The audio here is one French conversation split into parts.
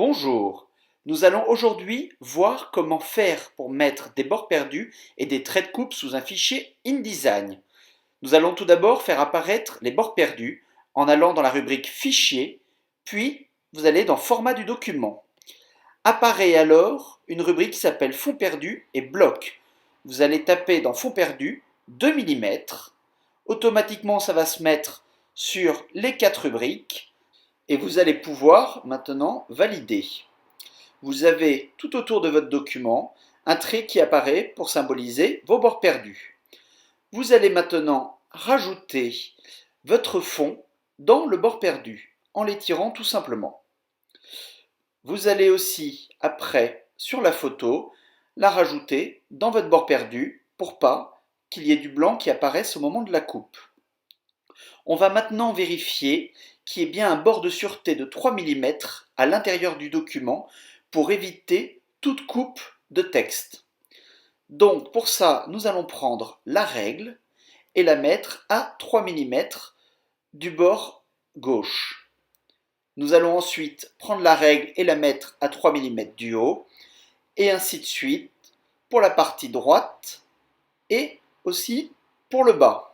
Bonjour, nous allons aujourd'hui voir comment faire pour mettre des bords perdus et des traits de coupe sous un fichier InDesign. Nous allons tout d'abord faire apparaître les bords perdus en allant dans la rubrique Fichier, puis vous allez dans Format du document. Apparaît alors une rubrique qui s'appelle Fond perdu et Bloc. Vous allez taper dans Fond perdu 2 mm. Automatiquement, ça va se mettre sur les 4 rubriques. Et vous allez pouvoir maintenant valider. Vous avez tout autour de votre document un trait qui apparaît pour symboliser vos bords perdus. Vous allez maintenant rajouter votre fond dans le bord perdu en l'étirant tout simplement. Vous allez aussi, après, sur la photo, la rajouter dans votre bord perdu pour pas qu'il y ait du blanc qui apparaisse au moment de la coupe. On va maintenant vérifier qu'il y ait bien un bord de sûreté de 3 mm à l'intérieur du document pour éviter toute coupe de texte. Donc pour ça, nous allons prendre la règle et la mettre à 3 mm du bord gauche. Nous allons ensuite prendre la règle et la mettre à 3 mm du haut, et ainsi de suite pour la partie droite et aussi pour le bas.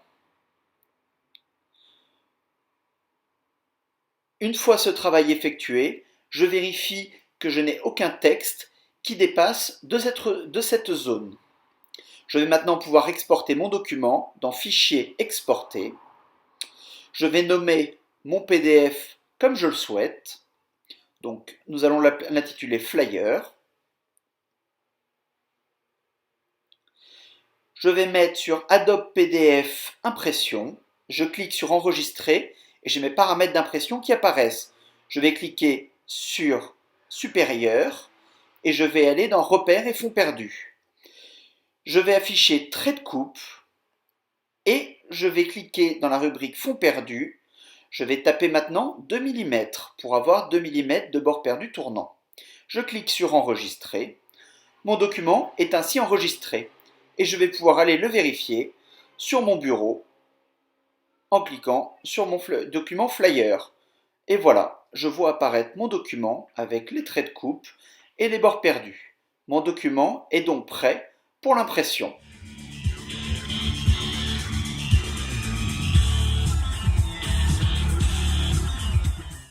Une fois ce travail effectué, je vérifie que je n'ai aucun texte qui dépasse de cette zone. Je vais maintenant pouvoir exporter mon document dans Fichier, Exporter. Je vais nommer mon PDF comme je le souhaite. Donc, nous allons l'intituler Flyer. Je vais mettre sur Adobe PDF Impression. Je clique sur Enregistrer et j'ai mes paramètres d'impression qui apparaissent. Je vais cliquer sur Supérieur et je vais aller dans Repères et fonds perdus. Je vais afficher Trait de coupe et je vais cliquer dans la rubrique Fonds perdus. Je vais taper maintenant 2 mm pour avoir 2 mm de bord perdu tournant. Je clique sur Enregistrer. Mon document est ainsi enregistré et je vais pouvoir aller le vérifier sur mon bureau en cliquant sur mon document Flyer. Et voilà, je vois apparaître mon document avec les traits de coupe et les bords perdus. Mon document est donc prêt pour l'impression.